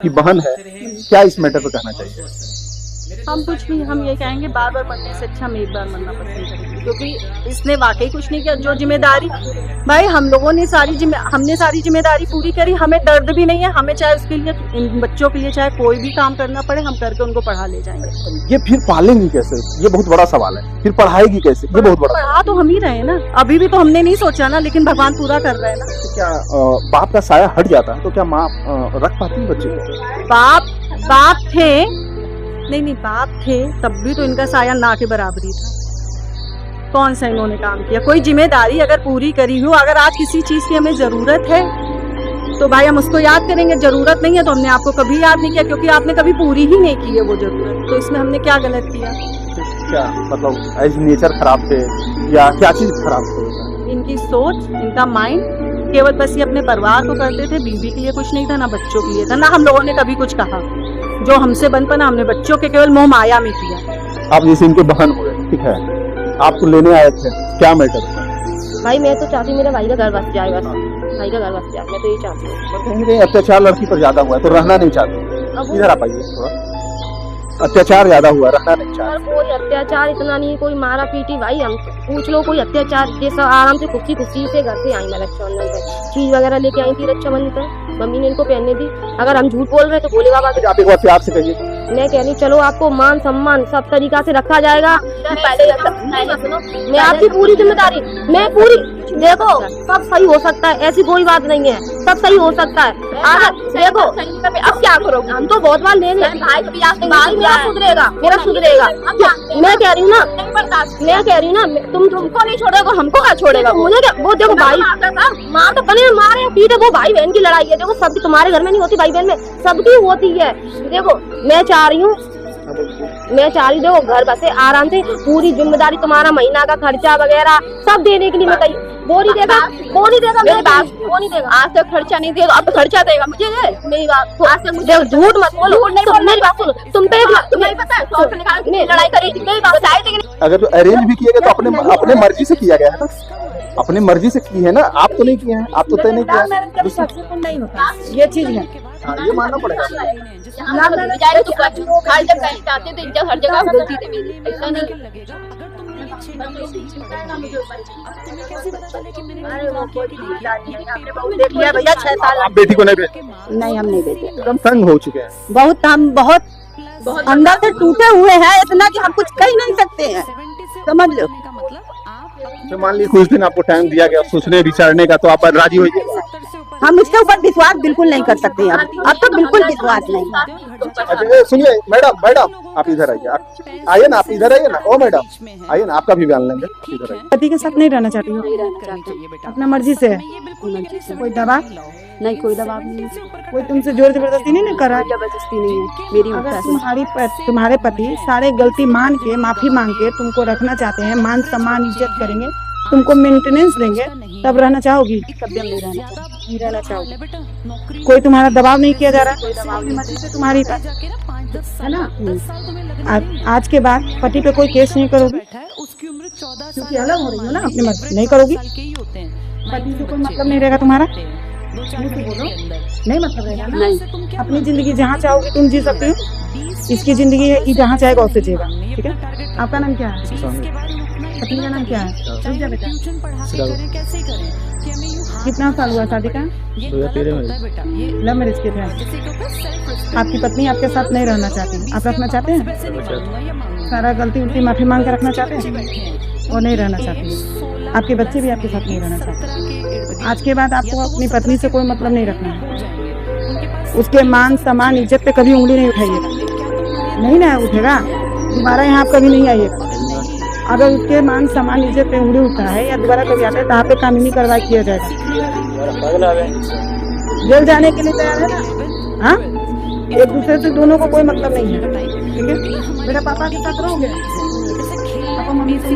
की बहन है, क्या इस मैटर पर कहना चाहिए? हम कुछ नहीं, हम ये कहेंगे बार बार मरने से अच्छा हम एक बार मरना पसंद करेंगे, क्योंकि इसने वाकई कुछ नहीं किया। जो जिम्मेदारी भाई हम लोगों ने हमने सारी जिम्मेदारी पूरी करी, हमें दर्द भी नहीं है, हमें चाहे उसके लिए इन बच्चों के लिए चाहे कोई भी काम करना पड़े हम करके उनको पढ़ा ले जाएंगे। ये फिर पालेंगी कैसे? ये बहुत बड़ा सवाल है। फिर पढ़ाएगी कैसे? ये बहुत बड़ा पढ़ा तो हम ही रहे ना, अभी भी तो हमने नहीं सोचा ना, लेकिन भगवान पूरा कर रहे हैं ना। तो क्या बाप का साया हट जाता है तो क्या माँ रख पाती है बच्चे को? बाप थे, नहीं बाप थे, तब भी तो इनका साया ना के बराबरी था। कौन सा इन्होंने काम किया? कोई जिम्मेदारी अगर पूरी करी हो, अगर आज किसी चीज की हमें जरूरत है तो भाई हम उसको याद करेंगे, जरूरत नहीं है तो हमने आपको कभी याद नहीं किया, क्योंकि आपने कभी पूरी ही नहीं की है वो जरूरत। तो इसमें हमने क्या गलत किया? क्या मतलब एज नेचर खराब थे या क्या चीज खराब थी? इनकी सोच, इनका माइंड केवल बस ये अपने परिवार को करते थे, बीवी के लिए कुछ नहीं था, ना बच्चों के लिए था, ना हम लोगों ने कभी कुछ कहा। जो हमसे बन पना हमने बच्चों के केवल मोह माया में किया। आप जैसे इनके बहन हुए, ठीक है, आपको लेने आए थे, क्या मैटर था? भाई मैं तो चाहती मेरे भाई का घर बस जाए, बस भाई का घर बस जाए, मैं तो ये चाहती हूँ। कहीं कहीं अत्याचार लड़की पर ज्यादा हुआ है तो रहना नहीं चाहती। इधर आ पाइए थोड़ा। अत्याचार ज्यादा हुआ, रहना नहीं चाहती। कोई अत्याचार इतना नहीं है, कोई मारा पीटी भाई हम पूछ लो, कोई अत्याचार जैसा आराम से खुशी से घर से आई मैं रक्षाबंधन पे चीज वगैरह लेके आई थी रक्षाबंधन पे, मम्मी ने इनको पहनने दी। अगर हम झूठ बोल रहे तो बोलेगा बात। आप एक बार प्यार से कहिए। मैं कह रही चलो आपको मान सम्मान सब तरीका से रखा जाएगा। मैं आपकी पूरी जिम्मेदारी, मैं पूरी देखो सब सही हो सकता है, ऐसी कोई बात नहीं है, सब सही हो सकता है। देखो अब क्या करोगे? हम तो बहुत बार लेने भाई मेरा सुधरेगा, मेरा सुधरेगा। मैं कह रही हूँ ना, मैं कह रही हूँ ना, तुमको नहीं छोड़ेगा, हमको क्या छोड़ेगा? मुझे क्या वो देखो भाई माँ तो बने मारे पीटे, वो भाई बहन की लड़ाई है। देखो सबकी तुम्हारे घर में नहीं होती, भाई बहन में सबकी होती है। देखो मैं चाह रही हूँ देखो घर बसे आराम से, पूरी जिम्मेदारी तुम्हारा महीना का खर्चा वगैरह सब देने के लिए मैं तैयार। वो नहीं देगा मेरी बात, वो नहीं देगा। आज तक खर्चा नहीं देगा, अब खर्चा देगा मुझे। मेरी बात आज तक मुझे झूठ मत बोलो, मेरी बात सुनो। तुम पे तुम्हें पता है लड़ाई करी थी, मेरी बात बताई थी। अगर तो अरेंज भी किया गया तो अपने मर्जी से किया गया है ना, अपनी मर्जी से की है ना, आप तो नहीं किए हैं, आप तो तय नहीं किया। नहीं होता ये चीज है, ये मानना पड़ेगा। हर जगह गलती थी मेरी, ऐसा नहीं। देख लिया भैया 6 साल। आप बेटी को नहीं भेजते? नहीं हम नहीं देते, एकदम तंग हो चुके हैं। बहुत हम बहुत अंदर से टूटे हुए हैं, इतना कि हम कुछ कह नहीं सकते हैं, समझ लो। तो मान लीजिए कुछ दिन आपको टाइम दिया गया सोचने विचारने का, तो आप राजी हो जाएगा? हम इसके ऊपर विश्वास बिल्कुल नहीं कर सकते हैं, अब तो बिल्कुल विश्वास नहीं। अच्छा सुनिए मैडम आप इधर आइए ना, आप इधर आइए ना। ओ मैडम आइए ना, आपका भी बयान लेंगे। इधर आइए। पति के साथ नहीं रहना चाहती हूँ, अपना मर्जी से। कोई दबाव नहीं, कोई दबाव नहीं, कोई तुमसे जोर जबरदस्ती नहीं करा। जबरदस्ती नहीं है मेरी। अगर तुम्हारे पति सारे गलती मान के माफी मांग के तुमको रखना चाहते हैं, मान सम्मान इज्जत करेंगे, तुमको मेंटेनेंस देंगे, तब रहना चाहोगी? तब भी नहीं रहना चाहोगी। कोई तुम्हारा दबाव नहीं किया जा रहा, कोई दबाव नहीं, मर्जी से तुम्हारी है ना। आज के बाद पति पे कोई केस नहीं करोगी, क्योंकि अलग हो रही हो ना, अपनी मर्जी नहीं करोगी। पति से कोई मतलब नहीं रहेगा तुम्हारा, नहीं मतलब रहेगा ना। नहीं, अपनी जिंदगी जहाँ चाहोगी तुम जी सकती हो, इसकी जिंदगी है कि जहाँ चाहेगा उससे जिएगा। ठीक है, आपका नाम क्या है? पत्नी का नाम क्या है? बेटा कितना साल हुआ शादी का? 2013 में लव मैरिज के थे। आपकी पत्नी आपके साथ नहीं रहना चाहती, आप रखना चाहते हैं? सारा गलती उल्टी माफी मांग कर रखना चाहते हैं? वो नहीं रहना चाहती। आपके बच्चे भी आपके साथ नहीं रहना चाहते। आज के बाद आपको अपनी पत्नी से कोई मतलब नहीं रखना है। उसके मान सम्मान इज्जत पे कभी उंगली नहीं उठाइएगा, नहीं ना उठेगा दोबारा यहाँ आप कभी नहीं आइएगा। अगर उसके मान सम्मान इज्जत पे उंगली उठा है या दोबारा कभी आता है तो आप पे कानूनी कार्रवाई किया जाएगा। जेल जाने के लिए तैयार है ना? हाँ, एक दूसरे से दोनों को कोई मतलब नहीं है। ठीक है, मेरा पापा के साथ रहोगे, पापा मम्मी से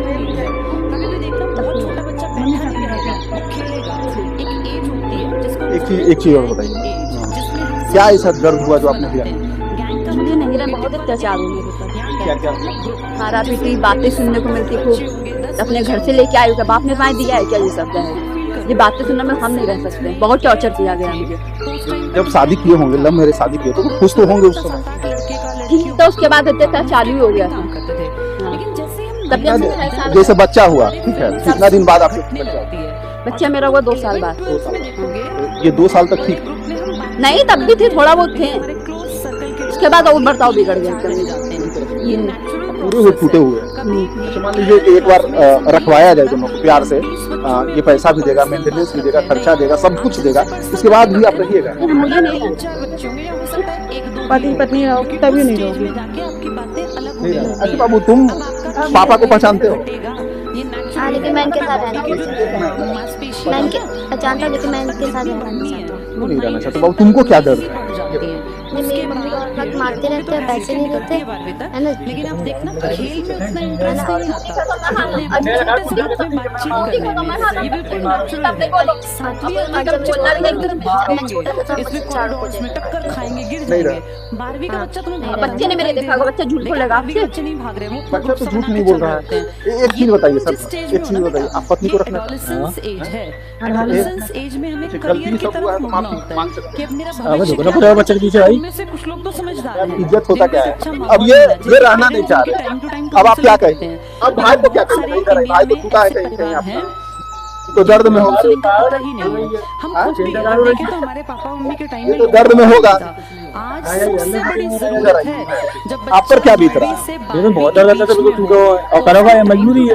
एक चीज और बताइए, क्या ऐसा दर्द हुआ जो आपने दिया? मुझे नहीं रहा, बहुत अत्याचार हुए मेरे ऊपर। क्या खारा पीटी बातें सुनने को मिलती खूब। अपने घर से लेके आए, बाप ने दिया है क्या? ये सब है ये बातें सुनने में हम नहीं रह सकते, बहुत टॉर्चर किया गया मुझे। जब शादी किए होंगे, लव मैरिज शादी किए, तो खुश तो होंगे उस समय। ठीक, तो उसके बाद अत्याचार चालू हो गया था। तब जब से 2.5 साल जैसे बच्चा हुआ, ठीक है, कितना दिन बाद आपको बच्चा हुआ? बच्चा मेरा हुआ 2 साल बाद। 2 साल। ये 2 साल तक ठीक? नहीं, तब भी थे, थोड़ा बहुत थे, उसके बाद और बर्ताव बिगड़ गया। पूरे वो टूटे हुए। अच्छा, मान लीजिए कि एक बार रखवाया जाए दोनों को प्यार से, ये पैसा भी देगा, मेंटेनेंस भी देगा, खर्चा देगा, सब कुछ देगा, उसके बाद भी आप रहिएगा? मुझे नहीं पति पत्नी रहोगी तभी नहीं रहोगी। नहीं रहना। अच्छा बाबू, तुम पापा को पहचानते हो? हाँ, लेकिन मैं इनके साथ रहना मैं इनके पहचानता, लेकिन मैं इनके साथ रहना क्यों नहीं रहना चाहते बाबू? तुमको क्या दर्द है? मेरी मम्मी को हर वक्त मारते रहते हैं, पैसे नहीं देते, है ना? लेकिन आप देखना खेल में उतना इंटरेस्ट नहीं आता। इसमें कॉरिडोर्स में टक्कर खाएंगे, गिर जाएंगे। 12वीं का बच्चा तुम्हें बच्चे ने मेरे देखा होगा, बच्चा झूठ बोलेगा आपसे? बच्चे नहीं भाग रहे, वो बच्चा तो झूठ नहीं बोल रहा है। एक चीज बताइए सर, एक चीज बताइए, आप पत्नी को रखना एडोलेसेंस एज है। एडोलेसेंस एज में हमें गलती करियर की सब हुआ है तरफ तो मुड़ना माफी होता मांग है सकते कि अब मेरा अब भविष्य देखो ना बच्चे के पीछे भाई। में से कुछ लोग तो समझदार हैं। इज्जत होता क्या है? अच्छा अब ये रहना नहीं चाह रहे, टाइम टू टाइम अब आप क्या कहेंगे? अब भाई को क्या कहेंगे? इधर है, भाई को टूटा है कहीं कहीं आपका, तो दर्द में होगा। पता ही नहीं है। हम कुछ भी अगर देखें तो हमारे पापा मम्मी के टाइम ये में तो दर्द में होगा। आज सबसे बड़ी जरूरत है जब आप पर क्या बीत रहा है? ये तो बहुत दर्द रहता है, बिल्कुल टूटा हुआ है। और करोगा, ये मजबूरी है,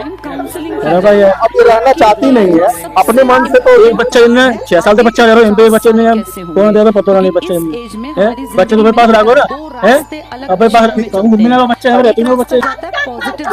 करोगा ये। अब ये रहना चाहती नहीं है अपने मन से, तो एक बच्चा इनने 6 साल का बच्चा रह रहा है, इन पे बच्चे ने कौन दे पता नहीं, बच्चे बच्चे तुम्हारे पास रखो ना है, अपने पास घूमने का बच्चा है, रहते हैं बच्चे। पॉजिटिव